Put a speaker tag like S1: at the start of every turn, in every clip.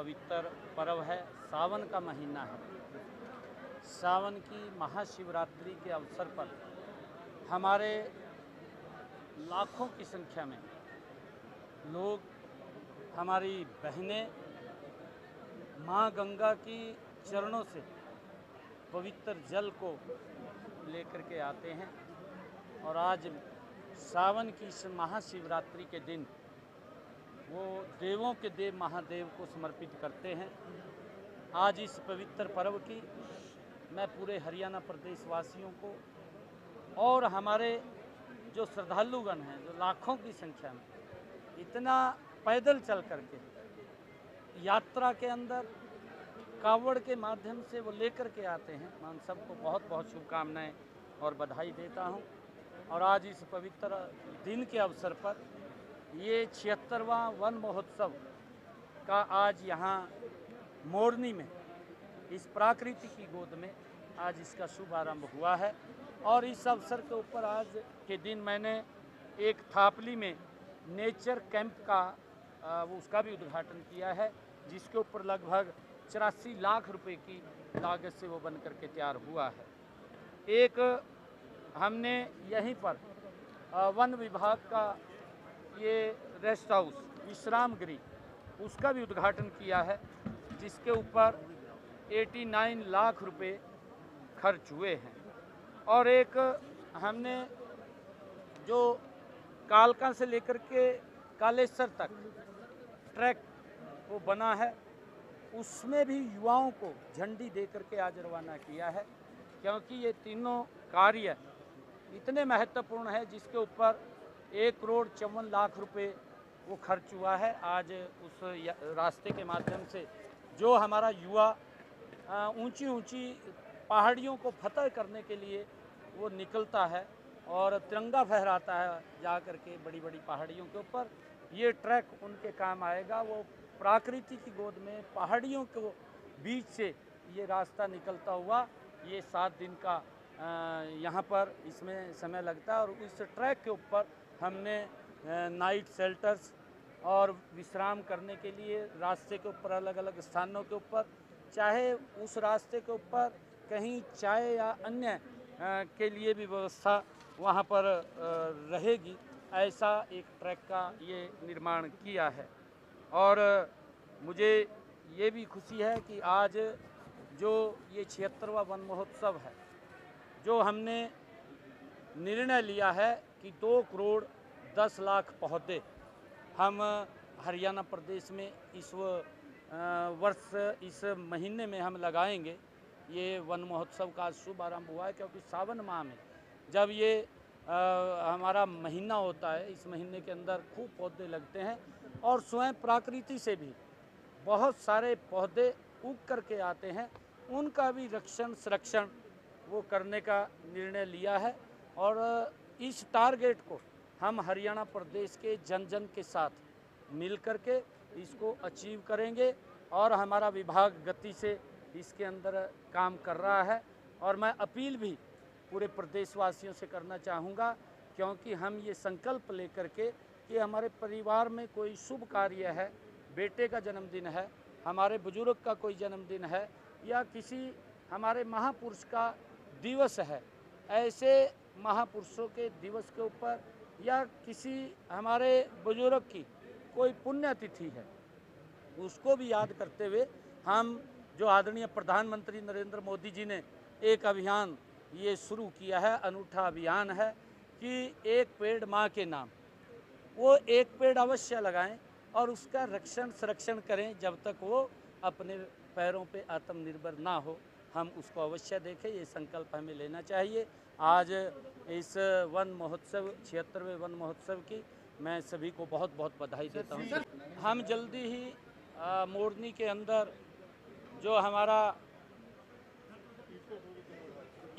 S1: पवित्र पर्व है, सावन का महीना है। सावन की महाशिवरात्रि के अवसर पर हमारे लाखों की संख्या में लोग, हमारी बहनें माँ गंगा की चरणों से पवित्र जल को लेकर के आते हैं और आज सावन की इस महाशिवरात्रि के दिन वो देवों के देव महादेव को समर्पित करते हैं। आज इस पवित्र पर्व की मैं पूरे हरियाणा प्रदेश वासियों को और हमारे जो श्रद्धालुगण हैं, जो लाखों की संख्या में इतना पैदल चल करके यात्रा के अंदर कावड़ के माध्यम से वो लेकर के आते हैं, मैं उन सबको बहुत बहुत शुभकामनाएं और बधाई देता हूं। और आज इस पवित्र दिन के अवसर पर ये 76वां वन महोत्सव का आज यहाँ मोरनी में इस प्राकृति की गोद में आज इसका शुभारंभ हुआ है। और इस अवसर के ऊपर आज के दिन मैंने एक थापली में नेचर कैंप का उसका भी उद्घाटन किया है, जिसके ऊपर लगभग 84 लाख रुपए की लागत से वो बन करके तैयार हुआ है। एक हमने यहीं पर वन विभाग का ये रेस्ट हाउस विश्राम गृह उसका भी उद्घाटन किया है, जिसके ऊपर 89 लाख रुपए खर्च हुए हैं। और एक हमने जो कालका से लेकर के कालेश्वर तक ट्रैक वो बना है, उसमें भी युवाओं को झंडी दे करके आज रवाना किया है, क्योंकि ये तीनों कार्य इतने महत्वपूर्ण है जिसके ऊपर 1,54,00,000 रुपए वो खर्च हुआ है। आज उस रास्ते के माध्यम से जो हमारा युवा ऊंची ऊंची पहाड़ियों को फतह करने के लिए वो निकलता है और तिरंगा फहराता है जा कर के बड़ी बड़ी पहाड़ियों के ऊपर, ये ट्रैक उनके काम आएगा। वो प्रकृति की गोद में पहाड़ियों के बीच से ये रास्ता निकलता हुआ ये 7 दिन का यहाँ पर इसमें समय लगता है। और इस ट्रैक के ऊपर हमने नाइट शेल्टर्स और विश्राम करने के लिए रास्ते के ऊपर अलग अलग स्थानों के ऊपर, चाहे उस रास्ते के ऊपर कहीं चाय या अन्य के लिए भी व्यवस्था वहाँ पर रहेगी, ऐसा एक ट्रैक का ये निर्माण किया है। और मुझे ये भी खुशी है कि आज जो ये 76वां वन महोत्सव है, जो हमने निर्णय लिया है कि 2,10,00,000 पौधे हम हरियाणा प्रदेश में इस वर्ष इस महीने में हम लगाएंगे। ये वन महोत्सव का शुभारंभ हुआ है, क्योंकि सावन माह में जब ये हमारा महीना होता है, इस महीने के अंदर खूब पौधे लगते हैं और स्वयं प्रकृति से भी बहुत सारे पौधे उग करके आते हैं, उनका भी रक्षण संरक्षण वो करने का निर्णय लिया है। और इस टारगेट को हम हरियाणा प्रदेश के जन जन के साथ मिल करके इसको अचीव करेंगे और हमारा विभाग गति से इसके अंदर काम कर रहा है। और मैं अपील भी पूरे प्रदेशवासियों से करना चाहूँगा, क्योंकि हम ये संकल्प लेकर के कि हमारे परिवार में कोई शुभ कार्य है, बेटे का जन्मदिन है, हमारे बुजुर्ग का कोई जन्मदिन है या किसी हमारे महापुरुष का दिवस है, ऐसे महापुरुषों के दिवस के ऊपर या किसी हमारे बुजुर्ग की कोई पुण्यतिथि है, उसको भी याद करते हुए हम जो आदरणीय प्रधानमंत्री नरेंद्र मोदी जी ने एक अभियान ये शुरू किया है, अनूठा अभियान है कि एक पेड़ माँ के नाम, वो एक पेड़ अवश्य लगाएं और उसका रक्षण संरक्षण करें जब तक वो अपने पैरों पे आत्मनिर्भर ना हो, हम उसको अवश्य देखें। ये संकल्प हमें लेना चाहिए। आज इस वन महोत्सव 76वें वन महोत्सव की मैं सभी को बहुत बहुत बधाई देता हूँ। हम जल्दी ही मोरनी के अंदर जो हमारा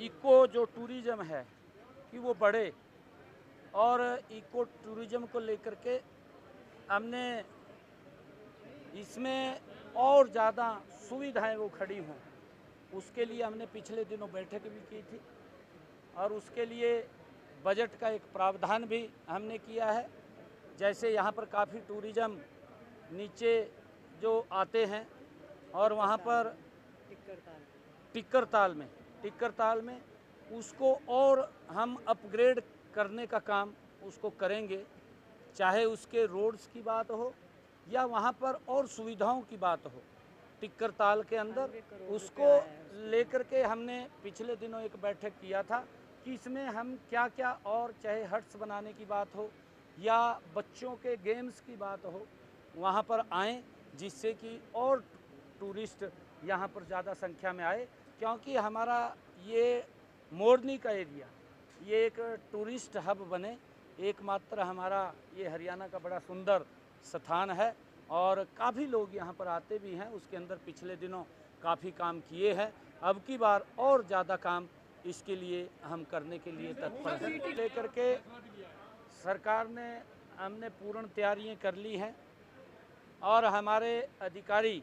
S1: इको जो टूरिज़्म है कि वो बढ़े, और इको टूरिज़्म को लेकर के हमने इसमें और ज़्यादा सुविधाएं वो खड़ी हों, उसके लिए हमने पिछले दिनों बैठक भी की थी और उसके लिए बजट का एक प्रावधान भी हमने किया है। जैसे यहाँ पर काफ़ी टूरिज़्म नीचे जो आते हैं और वहाँ पर टिक्कर ताल में उसको और हम अपग्रेड करने का काम उसको करेंगे, चाहे उसके रोड्स की बात हो या वहाँ पर और सुविधाओं की बात हो। टिक्कर ताल के अंदर उसको लेकर के हमने पिछले दिनों एक बैठक किया था कि इसमें हम क्या क्या, और चाहे हट्स बनाने की बात हो या बच्चों के गेम्स की बात हो, वहाँ पर आएँ जिससे कि और टूरिस्ट यहाँ पर ज़्यादा संख्या में आए, क्योंकि हमारा ये मोरनी का एरिया ये एक टूरिस्ट हब बने। एकमात्र हमारा ये हरियाणा का बड़ा सुंदर स्थान है और काफ़ी लोग यहाँ पर आते भी हैं। उसके अंदर पिछले दिनों काफ़ी काम किए हैं, अब की बार और ज़्यादा काम इसके लिए हम करने के लिए तत्पर हैं। लेकर के सरकार ने हमने पूर्ण तैयारियां कर ली हैं और हमारे अधिकारी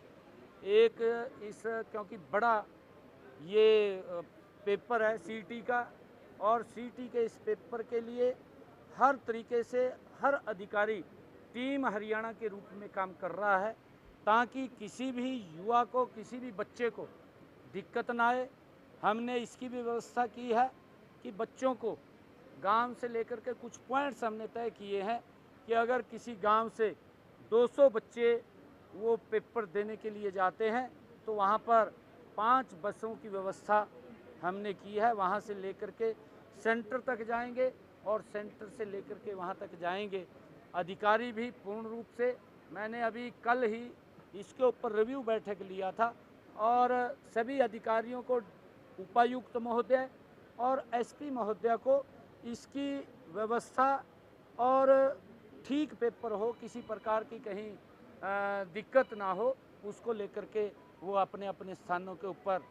S1: एक इस, क्योंकि बड़ा ये पेपर है सीटी का, और सीटी के इस पेपर के लिए हर तरीके से हर अधिकारी टीम हरियाणा के रूप में काम कर रहा है ताकि किसी भी युवा को, किसी भी बच्चे को दिक्कत ना आए। हमने इसकी भी व्यवस्था की है कि बच्चों को गांव से लेकर के कुछ पॉइंट्स हमने तय किए हैं कि अगर किसी गांव से 200 बच्चे वो पेपर देने के लिए जाते हैं तो वहाँ पर 5 बसों की व्यवस्था हमने की है। वहाँ से लेकर के सेंटर तक जाएंगे और सेंटर से लेकर के वहाँ तक जाएंगे। अधिकारी भी पूर्ण रूप से, मैंने अभी कल ही इसके ऊपर रिव्यू बैठक लिया था और सभी अधिकारियों को, उपायुक्त महोदय और एसपी महोदय को इसकी व्यवस्था और ठीक पेपर हो, किसी प्रकार की कहीं दिक्कत ना हो, उसको लेकर के वो अपने अपने स्थानों के ऊपर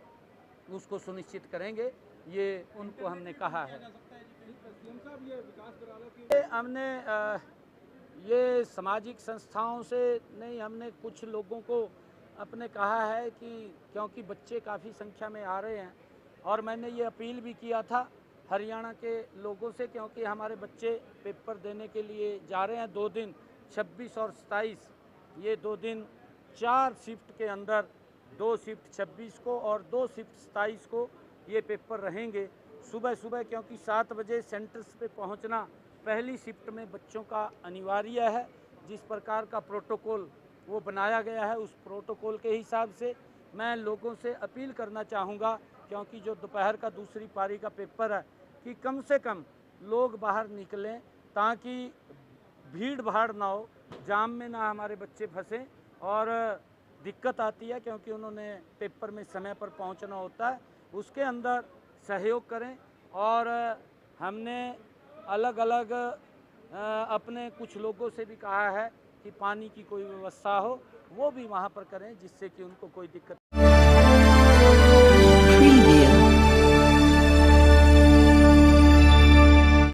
S1: उसको सुनिश्चित करेंगे, ये उनको हमने कहा है। हमने ये सामाजिक संस्थाओं से नहीं, हमने कुछ लोगों को अपने कहा है कि क्योंकि बच्चे काफ़ी संख्या में आ रहे हैं और मैंने ये अपील भी किया था हरियाणा के लोगों से, क्योंकि हमारे बच्चे पेपर देने के लिए जा रहे हैं 2 दिन 26 और 27, ये 2 दिन 4 शिफ्ट के अंदर, 2 शिफ्ट 26 को और 2 शिफ्ट 27 को ये पेपर रहेंगे। सुबह सुबह क्योंकि 7 बजे सेंटर्स पे पहुंचना पहली शिफ्ट में बच्चों का अनिवार्य है। जिस प्रकार का प्रोटोकॉल वो बनाया गया है उस प्रोटोकॉल के हिसाब से मैं लोगों से अपील करना चाहूँगा, क्योंकि जो दोपहर का दूसरी पारी का पेपर है, कि कम से कम लोग बाहर निकलें ताकि भीड़ भाड़ ना हो, जाम में ना हमारे बच्चे फंसें और दिक्कत आती है क्योंकि उन्होंने पेपर में समय पर पहुंचना होता है। उसके अंदर सहयोग करें और हमने अलग अलग अपने कुछ लोगों से भी कहा है कि पानी की कोई व्यवस्था हो वो भी वहाँ पर करें जिससे कि उनको कोई दिक्कत